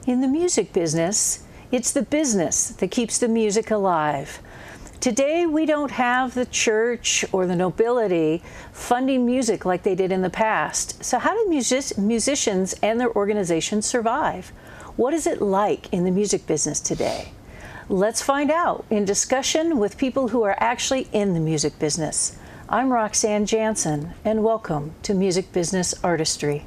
In the music business, it's the business that keeps the music alive. Today, we don't have the church or the nobility funding music like they did in the past. So how do musicians and their organizations survive? What is it like in the music business today? Let's find out in discussion with people who are actually in the music business. I'm Roxanne Janson, and welcome to Music Business Artistry.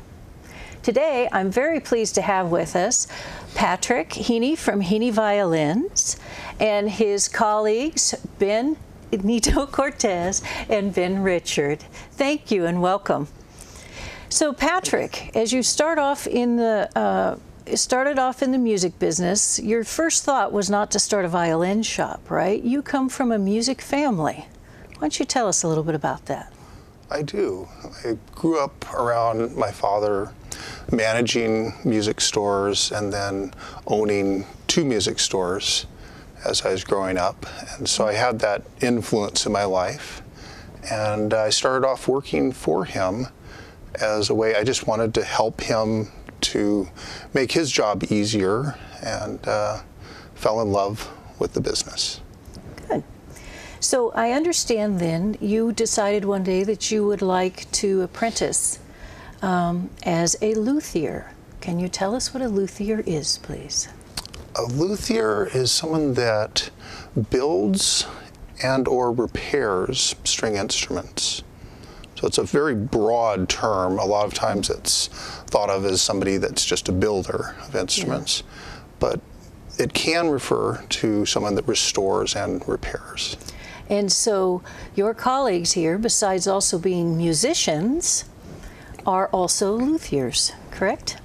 Today, I'm very pleased to have with us Patrick Heaney from Heaney Violins and his colleagues Benito Cortez and Ben Richard. Thank you and welcome. So Patrick, as you started off in the music business, your first thought was not to start a violin shop, right? You come from a music family. Why don't you tell us a little bit about that? I do. I grew up around my father managing music stores and then owning 2 music stores as I was growing up. And so I had that influence in my life. And I started off working for him as a way I just wanted to help him to make his job easier, and fell in love with the business. Good. So I understand then you decided one day that you would like to apprentice as a luthier. Can you tell us what a luthier is, please? A luthier is someone that builds and or repairs string instruments. So it's a very broad term. A lot of times it's thought of as somebody that's just a builder of instruments, but it can refer to someone that restores and repairs. And so your colleagues here, besides also being musicians, are also luthiers, correct?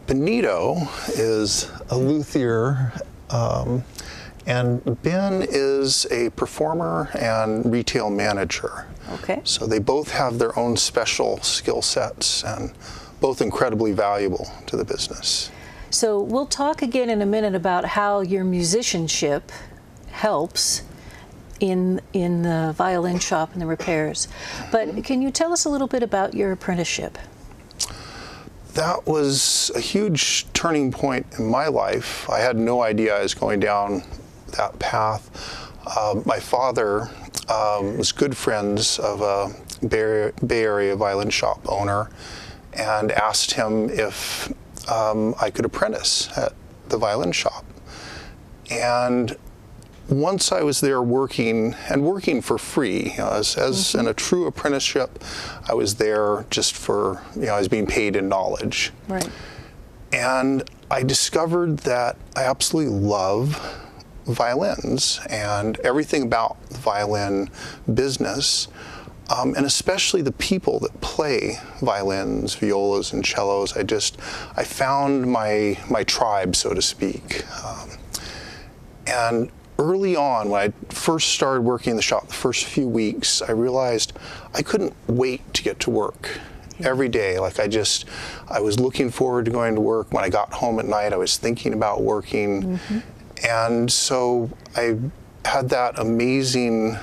Benito is a luthier, and Ben is a performer and retail manager. Okay. So they both have their own special skill sets and both incredibly valuable to the business. So we'll talk again in a minute about how your musicianship helps in the violin shop and the repairs. But can you tell us a little bit about your apprenticeship? That was a huge turning point in my life. I had no idea I was going down that path. My father was good friends of a Bay Area violin shop owner and asked him if I could apprentice at the violin shop. And once I was there working for free, as in a true apprenticeship, I was there just for, I was being paid in knowledge. Right. And I discovered that I absolutely love violins and everything about the violin business, and especially the people that play violins, violas, and cellos. I found my tribe, so to speak. And early on, when I first started working in the shop, the first few weeks, I realized I couldn't wait to get to work every day. I was looking forward to going to work. When I got home at night, I was thinking about working. And so I had that amazing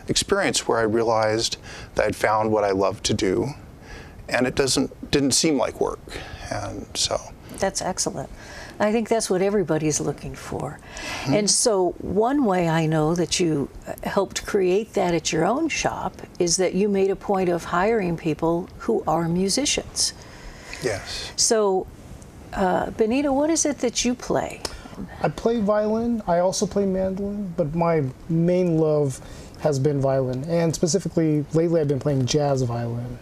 experience where I realized that I'd found what I love to do, and it didn't seem like work. And so that's excellent. I think that's what everybody's looking for. And so one way I know that you helped create that at your own shop is that you made a point of hiring people who are musicians. Yes. So Benito, what is it that you play? I play violin. I also play mandolin, but my main love has been violin. And specifically, lately I've been playing jazz violin.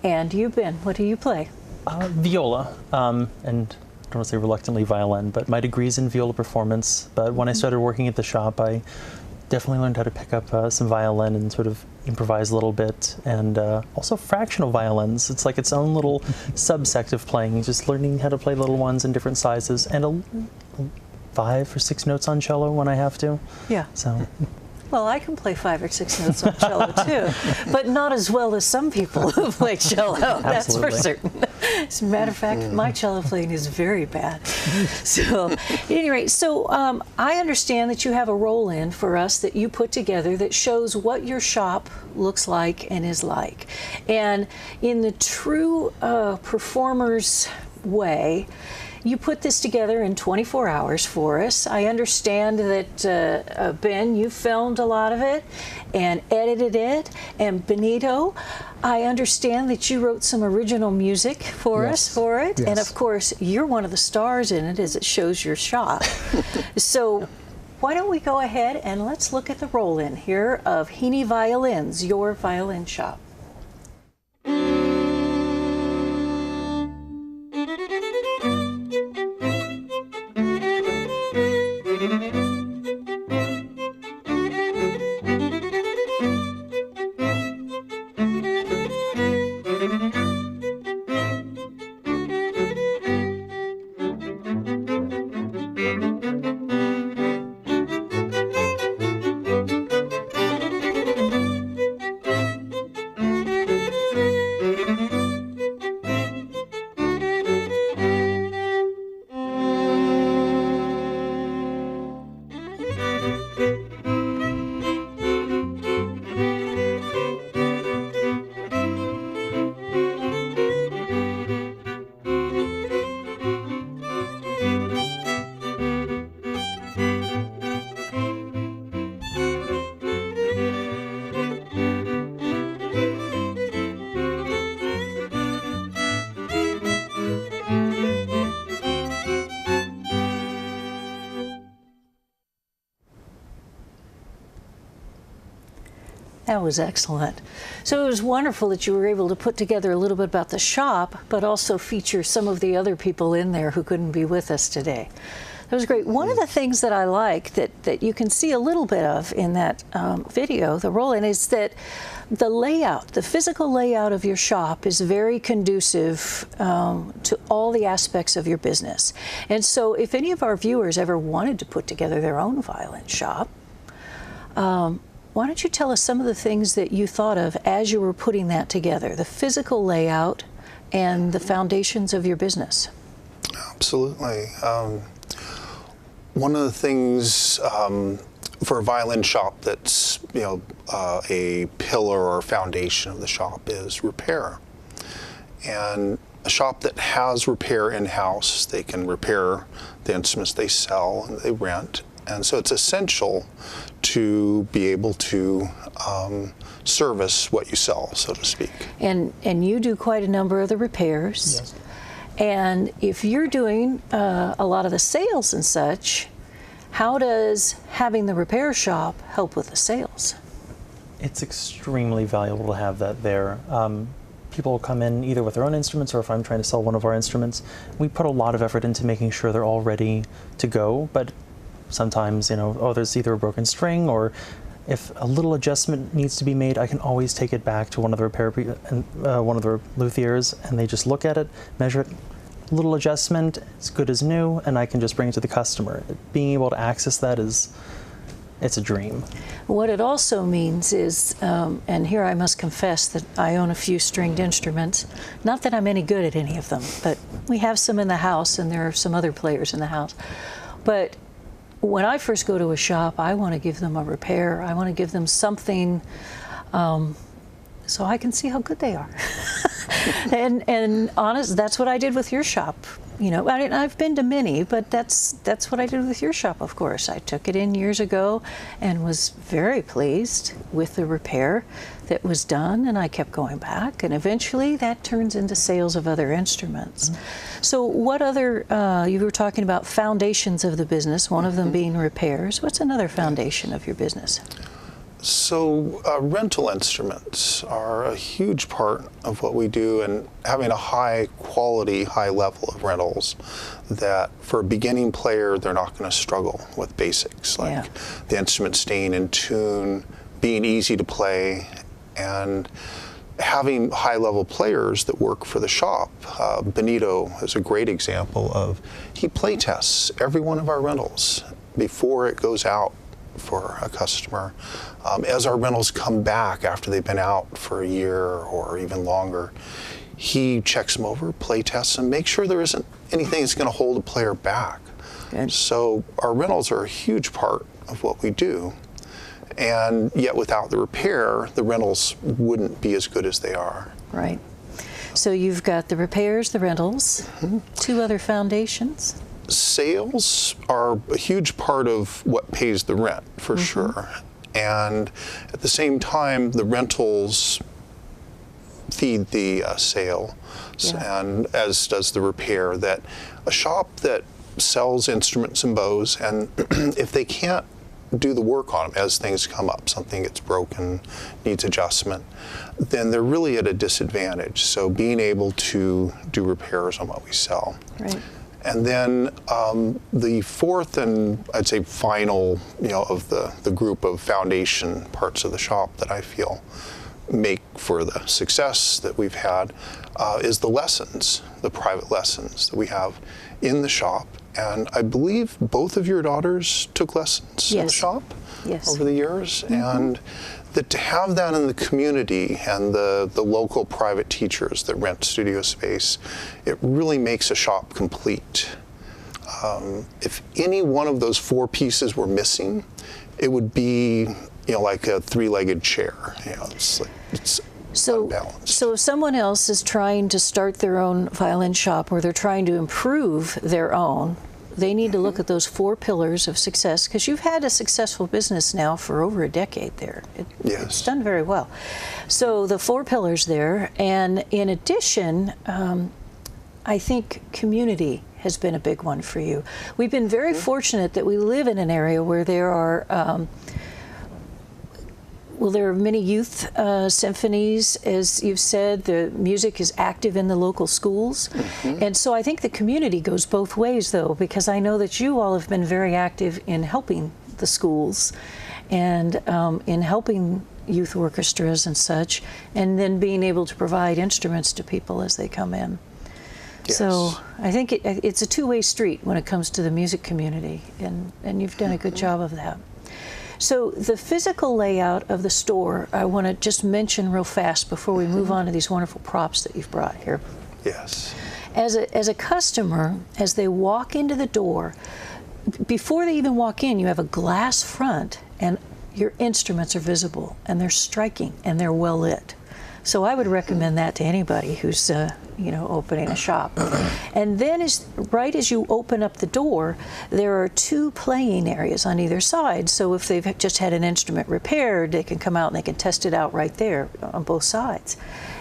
And you, Ben, what do you play? Viola, and I don't want to say reluctantly violin, but my degree's in viola performance. But when I started working at the shop, I definitely learned how to pick up some violin and sort of improvise a little bit, and also fractional violins. It's like its own little subsect of playing, just learning how to play little ones in different sizes, and 5 or 6 notes on cello when I have to. Yeah. So. Well, I can play 5 or 6 notes on cello too, but not as well as some people who play cello, that's for certain. As a matter of fact, my cello playing is very bad. So, at any rate, I understand that you have a roll-in for us that you put together that shows what your shop looks like and is like. And in the true performer's way. You put this together in 24 hours for us. I understand that, Ben, you filmed a lot of it and edited it. And Benito, I understand that you wrote some original music for us for it. Yes. And of course, you're one of the stars in it as it shows your shop. So why don't we go ahead and let's look at the roll-in here of Heaney Violins, your violin shop. That was excellent. So it was wonderful that you were able to put together a little bit about the shop, but also feature some of the other people in there who couldn't be with us today. That was great. One of the things that I like that you can see a little bit of in that video, the roll-in, is that the layout, the physical layout of your shop is very conducive to all the aspects of your business. And so if any of our viewers ever wanted to put together their own violin shop, why don't you tell us some of the things that you thought of as you were putting that together, the physical layout and the foundations of your business? Absolutely. One of the things for a violin shop that's, a pillar or foundation of the shop is repair. And a shop that has repair in-house, they can repair the instruments they sell and they rent. And so it's essential to be able to service what you sell, so to speak. And you do quite a number of the repairs. Yes. And if you're doing a lot of the sales and such, how does having the repair shop help with the sales? It's extremely valuable to have that there. People will come in either with their own instruments, or if I'm trying to sell one of our instruments, we put a lot of effort into making sure they're all ready to go. But sometimes, there's either a broken string, or if a little adjustment needs to be made, I can always take it back to one of the one of the luthiers, and they just look at it, measure it. Little adjustment, it's good as new, and I can just bring it to the customer. Being able to access that it's a dream. What it also means is, and here I must confess that I own a few stringed instruments. Not that I'm any good at any of them, but we have some in the house, and there are some other players in the house. But when I first go to a shop, I want to give them a repair. I want to give them something so I can see how good they are. and honest, that's what I did with your shop. I've been to many, but that's what I did with your shop, of course. I took it in years ago and was very pleased with the repair that was done, and I kept going back, and eventually that turns into sales of other instruments. Mm-hmm. So what other, you were talking about foundations of the business, one of them being repairs. What's another foundation of your business? So rental instruments are a huge part of what we do, and having a high quality, high level of rentals that for a beginning player, they're not going to struggle with basics like the instrument staying in tune, being easy to play, and having high level players that work for the shop. Benito is a great example of, he play tests every one of our rentals before it goes out for a customer. As our rentals come back after they've been out for a year or even longer, he checks them over, play tests them, make sure there isn't anything that's going to hold a player back. Good. So our rentals are a huge part of what we do, and yet without the repair, the rentals wouldn't be as good as they are. Right. So you've got the repairs, the rentals, two other foundations. Sales are a huge part of what pays the rent, for sure. And at the same time, the rentals feed the sale, and as does the repair. That a shop that sells instruments and bows, and if they can't do the work on them as things come up, something gets broken, needs adjustment, then they're really at a disadvantage. So being able to do repairs on what we sell. Right. And then the fourth and I'd say final, of the group of foundation parts of the shop that I feel make for the success that we've had is the lessons, the private lessons that we have in the shop. And I believe both of your daughters took lessons in the shop over the years. And that to have that in the community and the local private teachers that rent studio space, it really makes a shop complete. If any one of those four pieces were missing, it would be like a three-legged chair. It's unbalanced. So if someone else is trying to start their own violin shop, or they're trying to improve their own, they need to look at those four pillars of success, because you've had a successful business now for over a decade there. It's done very well. So the four pillars there, and in addition, I think community has been a big one for you. We've been very fortunate that we live in an area where there are there are many youth symphonies, as you've said. The music is active in the local schools. And so I think the community goes both ways, though, because I know that you all have been very active in helping the schools and in helping youth orchestras and such, and then being able to provide instruments to people as they come in. So I think it's a two-way street when it comes to the music community, and you've done a good job of that. So the physical layout of the store, I want to just mention real fast before we move on to these wonderful props that you've brought here. Yes. As a customer, as they walk into the door, before they even walk in, you have a glass front, and your instruments are visible, and they're striking, and they're well lit. So I would recommend that to anybody who's opening a shop. And then right as you open up the door, there are two playing areas on either side. So if they've just had an instrument repaired, they can come out and they can test it out right there on both sides.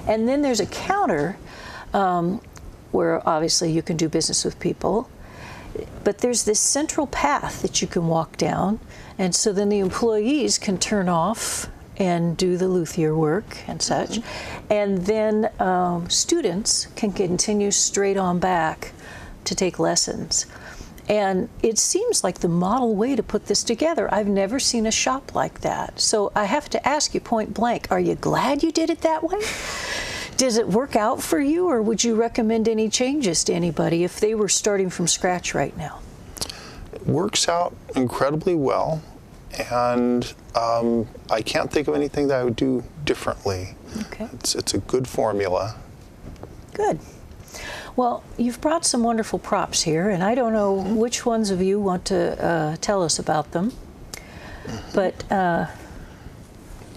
And then there's a counter where obviously you can do business with people. But there's this central path that you can walk down, and so then the employees can turn off and do the luthier work and such. And then students can continue straight on back to take lessons. And it seems like the model way to put this together. I've never seen a shop like that. So I have to ask you point blank, are you glad you did it that way? Does it work out for you, or would you recommend any changes to anybody if they were starting from scratch right now? It works out incredibly well. And I can't think of anything that I would do differently. Okay. It's a good formula. Good. Well, you've brought some wonderful props here, and I don't know which ones of you want to tell us about them. But go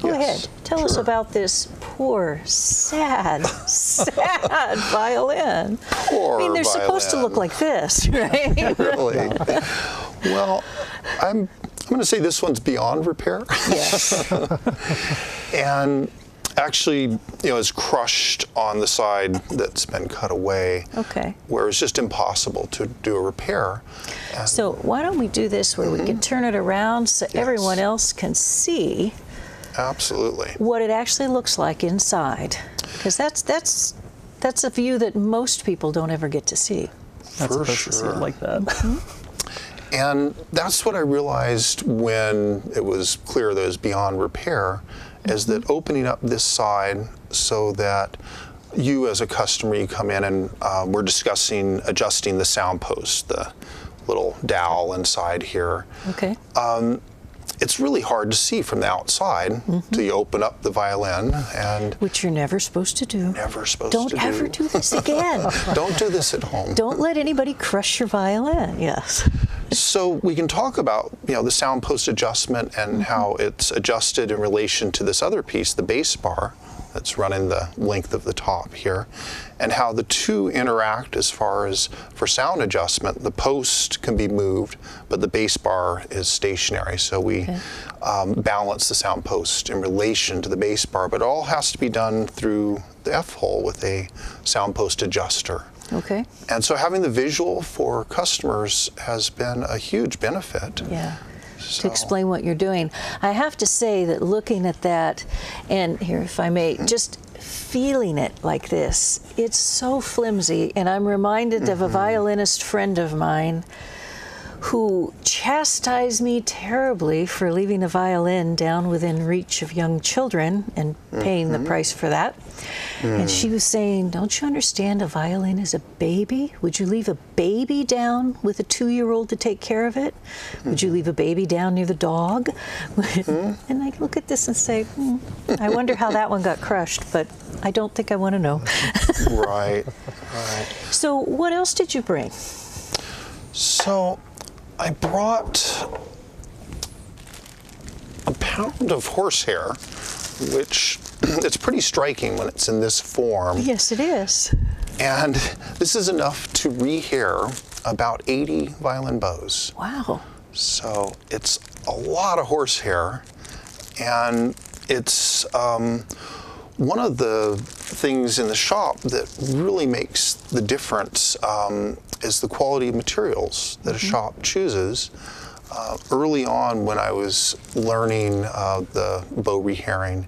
ahead. Tell us about this poor, sad violin. Poor I mean, they're violin. supposed to look like this, right? Really? Well, I'm going to say this one's beyond repair. Yes. And actually, is crushed on the side that's been cut away. Okay. Where it's just impossible to do a repair. And So why don't we do this where we can turn it around so everyone else can see absolutely what it actually looks like inside, because that's a view that most people don't ever get to see. Not for supposed to see it sure. like that. And that's what I realized when it was clear that it was beyond repair, is that opening up this side so that you as a customer, you come in and we're discussing adjusting the sound post, the little dowel inside here. Okay. It's really hard to see from the outside till you open up the violin, and Which you're never supposed to do. never supposed Don't to ever do this again. Don't do this at home. Don't let anybody crush your violin. Yes. So we can talk about the sound post adjustment and how it's adjusted in relation to this other piece, the bass bar that's running the length of the top here, and how the two interact as far as for sound adjustment. The post can be moved, but the bass bar is stationary. So we balance the sound post in relation to the bass bar, but it all has to be done through the F-hole with a sound post adjuster. Okay. And so having the visual for customers has been a huge benefit. Yeah. So. To explain what you're doing. I have to say that looking at that, and here, if I may, just feeling it like this, it's so flimsy, and I'm reminded of a violinist friend of mine who chastised me terribly for leaving a violin down within reach of young children and paying the price for that. And she was saying, don't you understand, a violin is a baby? Would you leave a baby down with a 2-year-old to take care of it? Would you leave a baby down near the dog? And I look at this and say, I wonder how that one got crushed, but I don't think I want to know. Right. So what else did you bring? So I brought a pound of horsehair, which it's pretty striking when it's in this form. Yes, it is. And this is enough to rehair about 80 violin bows. Wow. So it's a lot of horsehair, and it's one of the things in the shop that really makes the difference is the quality of materials that a shop chooses. Early on, when I was learning the bow rehairing,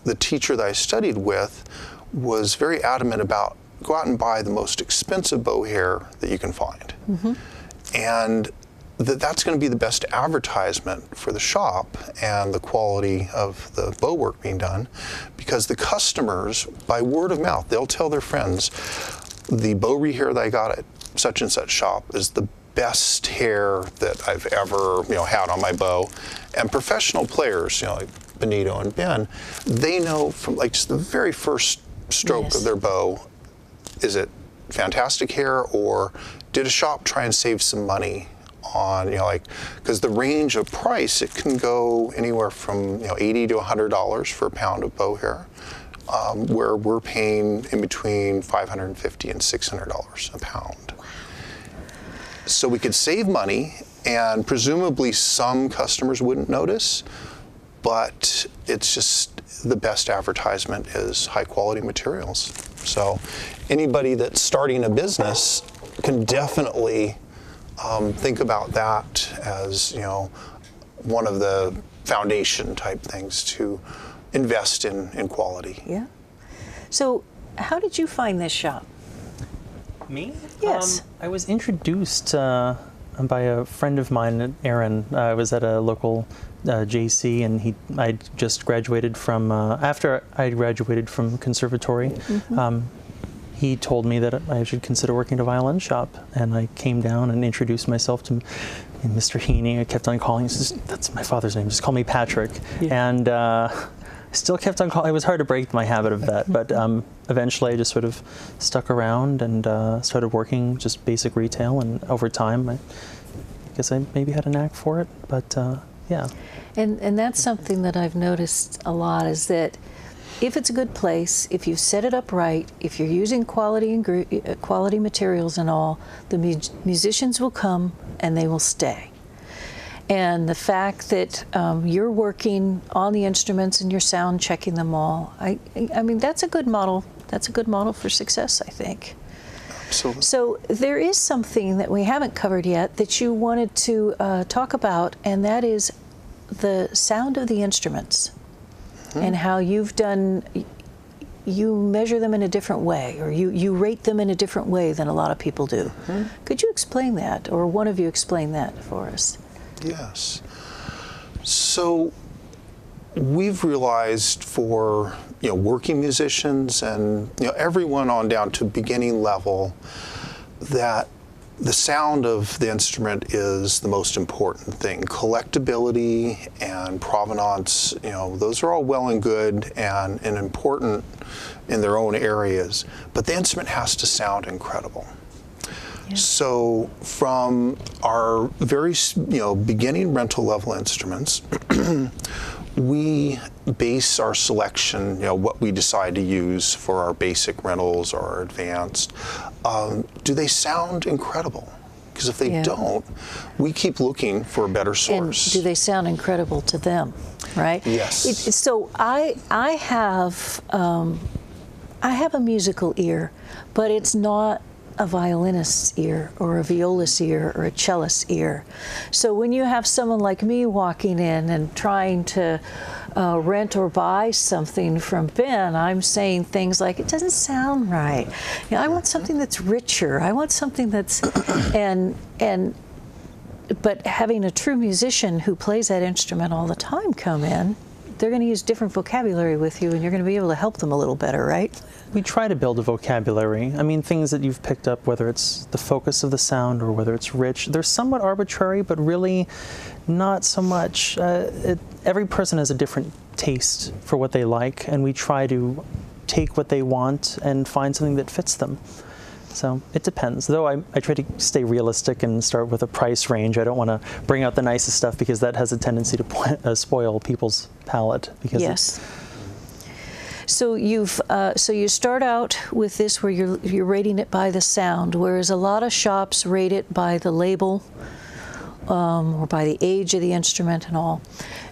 the teacher that I studied with was very adamant about go out and buy the most expensive bow hair that you can find. And that's going to be the best advertisement for the shop and the quality of the bow work being done, because the customers, by word of mouth, they'll tell their friends, the bow rehair that I got at such and such shop is the best hair that I've ever had on my bow. And professional players, like Benito and Ben, they know from like just the very first stroke of their bow, is it fantastic hair, or did a shop try and save some money on, because the range of price, it can go anywhere from $80 to $100 for a pound of bow hair, where we're paying in between $550 and $600 a pound. So we could save money, and presumably some customers wouldn't notice, but it's just the best advertisement is high quality materials. So anybody that's starting a business can definitely think about that as one of the foundation type things to invest in quality. Yeah. So how did you find this shop? Me? Yes. I was introduced by a friend of mine, Aaron. I was at a local JC, and I just graduated from, after I graduated from conservatory, he told me that I should consider working at a violin shop, and I came down and introduced myself to Mr. Heaney. I kept on calling. He says, that's my father's name. Just call me Patrick. Yeah. And still kept on calling. It was hard to break my habit of that, but eventually I just sort of stuck around and started working just basic retail, and over time I guess I maybe had a knack for it, but yeah. And that's something that I've noticed a lot, is that if it's a good place, if you set it up right, if you're using quality materials and all, the musicians will come and they will stay. And the fact that you're working on the instruments and you're sound checking them all, I mean, that's a good model. That's a good model for success, I think. Absolutely. So there is something that we haven't covered yet that you wanted to talk about, and that is the sound of the instruments. And how you measure them in a different way, or you rate them in a different way than a lot of people do. Could you explain that, or one of you explain that for us? Yes. So we've realized for working musicians and everyone on down to beginning level that the sound of the instrument is the most important thing. Collectability and provenance, those are all well and good and important in their own areas, but the instrument has to sound incredible. Yeah. So from our very beginning rental level instruments, we base our selection, what we decide to use for our basic rentals or our advanced. Do they sound incredible? Because if they don't, we keep looking for a better source. And do they sound incredible to them, right? Yes. So I have a musical ear, but it's not a violinist's ear or a violist's ear or a cellist's ear. So when you have someone like me walking in and trying to rent or buy something from Ben, I'm saying things like, it doesn't sound right. I want something that's richer. I want something that's, but having a true musician who plays that instrument all the time come in, they're going to use different vocabulary with you, and you're going to be able to help them a little better, right? We try to build a vocabulary. I mean, things that you've picked up, whether it's the focus of the sound or whether it's rich, they're somewhat arbitrary, but really not so much. Every person has a different taste for what they like, and we try to take what they want and find something that fits them. So it depends. Though I try to stay realistic and start with a price range. I don't want to bring out the nicest stuff because that has a tendency to spoil people's palate. Because yes. So you start out with this where you're rating it by the sound, whereas a lot of shops rate it by the label or by the age of the instrument and all.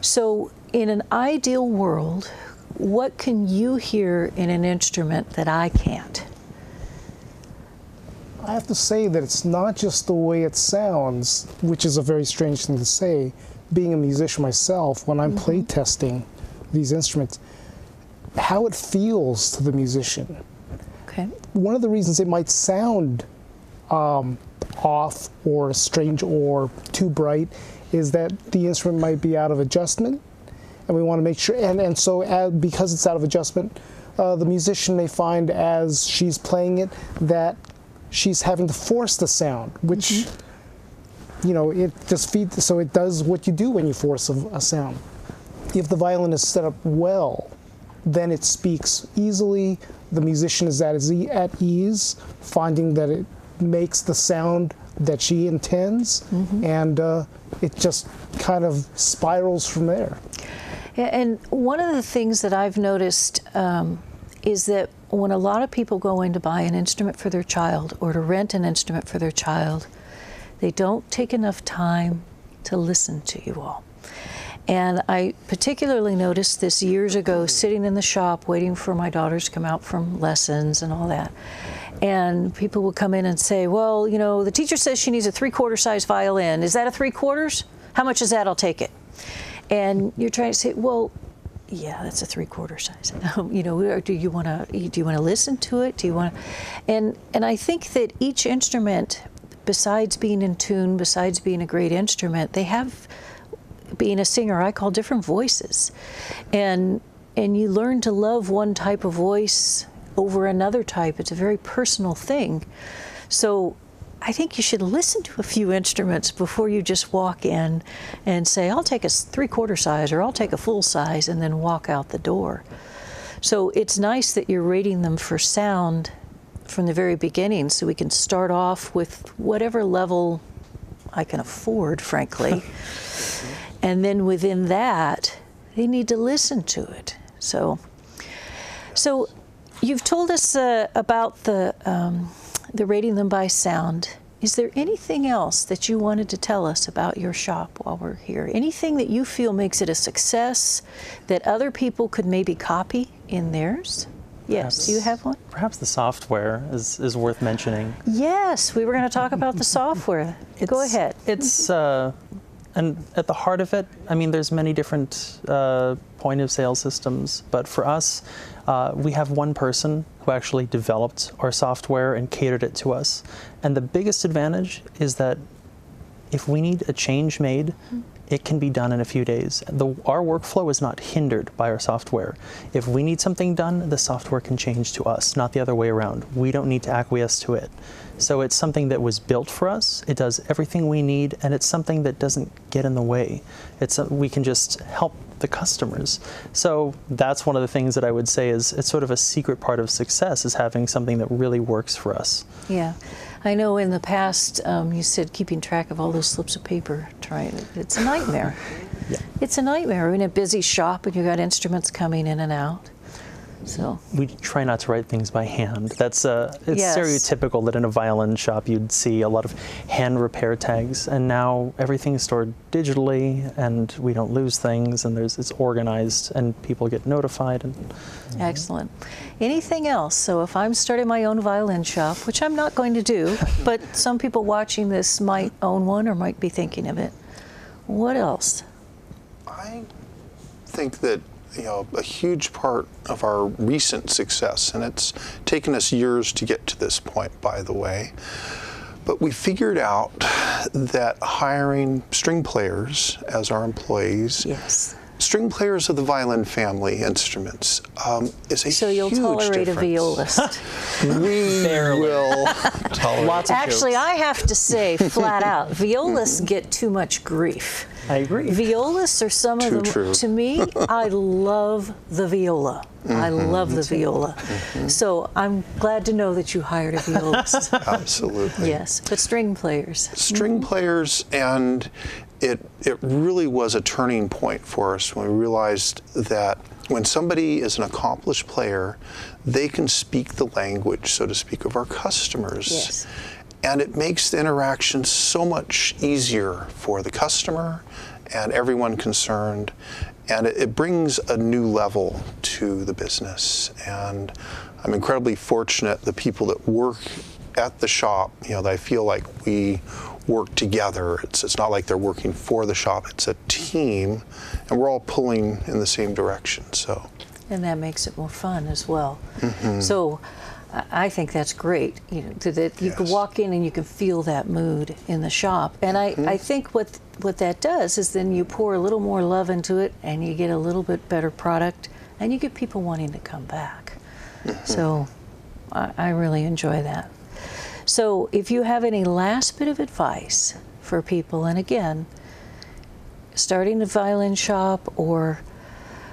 So in an ideal world, what can you hear in an instrument that I can't? I have to say that it's not just the way it sounds, which is a very strange thing to say. Being a musician myself, when I'm play testing these instruments, how it feels to the musician. Okay. One of the reasons it might sound off or strange or too bright is that the instrument might be out of adjustment, and we want to make sure, and so because it's out of adjustment, the musician may find as she's playing it that she's having to force the sound, which, it just feeds, so it does what you do when you force a sound. If the violin is set up well, then it speaks easily, the musician is at ease, finding that it makes the sound that she intends, and it just kind of spirals from there. Yeah, and one of the things that I've noticed is that when a lot of people go in to buy an instrument for their child or to rent an instrument for their child, they don't take enough time to listen to you all. And I particularly noticed this years ago, sitting in the shop waiting for my daughters to come out from lessons and all that. And people would come in and say, well, the teacher says she needs a 3/4 size violin. Is that a 3/4? How much is that? I'll take it. And you're trying to say, well, yeah, that's a 3/4 size. Do you want to listen to it? Do you want to? And I think that each instrument, besides being in tune, besides being a great instrument, they have, being a singer, I call different voices, and you learn to love one type of voice over another type. It's a very personal thing. So I think you should listen to a few instruments before you just walk in and say, I'll take a 3/4 size or I'll take a full size, and then walk out the door. So it's nice that you're rating them for sound from the very beginning, so we can start off with whatever level I can afford, frankly. And then within that, they need to listen to it. So you've told us about the rating them by sound. Is there anything else that you wanted to tell us about your shop while we're here? Anything that you feel makes it a success that other people could maybe copy in theirs? Yes, do you have one? Perhaps the software is worth mentioning. Yes, we were going to talk about the software. Go ahead. It's and at the heart of it, I mean, there's many different point of sale systems, but for us, we have one person who actually developed our software and catered it to us. And the biggest advantage is that if we need a change made, it can be done in a few days. Our workflow is not hindered by our software. If we need something done, the software can change to us, not the other way around. We don't need to acquiesce to it. So it's something that was built for us. It does everything we need, and it's something that doesn't get in the way. We can just help the customers. So that's one of the things that I would say is it's sort of a secret part of success, is having something that really works for us. Yeah. I know in the past you said keeping track of all those slips of paper, it's a nightmare. Yeah. It's a nightmare. We're in a busy shop and you got instruments coming in and out. So We try not to write things by hand. It's Yes. stereotypical that in a violin shop you'd see a lot of hand repair tags, and now everything is stored digitally, and we don't lose things, and it's organized, and people get notified. And excellent. Anything else? So if I'm starting my own violin shop, which I'm not going to do, but some people watching this might own one or might be thinking of it. What else? I think that a huge part of our recent success, and it's taken us years to get to this point, by the way, but we figured out that hiring string players as our employees, Yes. string players of the violin family instruments, is a So you'll huge tolerate difference. a violist. We will tolerate. Lots of Actually, jokes. I have to say flat out, violists get too much grief. I agree. Violists are some of Too them. true. To me, I love the viola. I love the viola. So I'm glad to know that you hired a violist. Absolutely. Yes, but string players. String players, and it really was a turning point for us when we realized that when somebody is an accomplished player, they can speak the language, so to speak, of our customers. Yes. And it makes the interaction so much easier for the customer and everyone concerned. And it brings a new level to the business. And I'm incredibly fortunate the people that work at the shop, that I feel like we work together. It's not like they're working for the shop, it's a team, and we're all pulling in the same direction. So. And that makes it more fun as well. So I think that's great, that you can Yes. walk in and you can feel that mood in the shop. And I think what that does is then you pour a little more love into it and you get a little bit better product and you get people wanting to come back. So I really enjoy that. So if you have any last bit of advice for people, and again, starting a violin shop or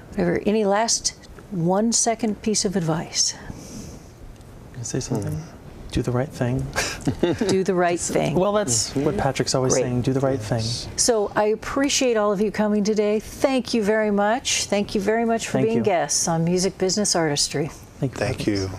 whatever, any last 1 second piece of advice? Can I say something? Do the right thing. Do the right thing. Well, that's what Patrick's always Great. saying, do the right thing. So I appreciate all of you coming today. Thank you very much. Thank you very much for Thank being you. guests on Music Business Artistry. Thank you. Thank you.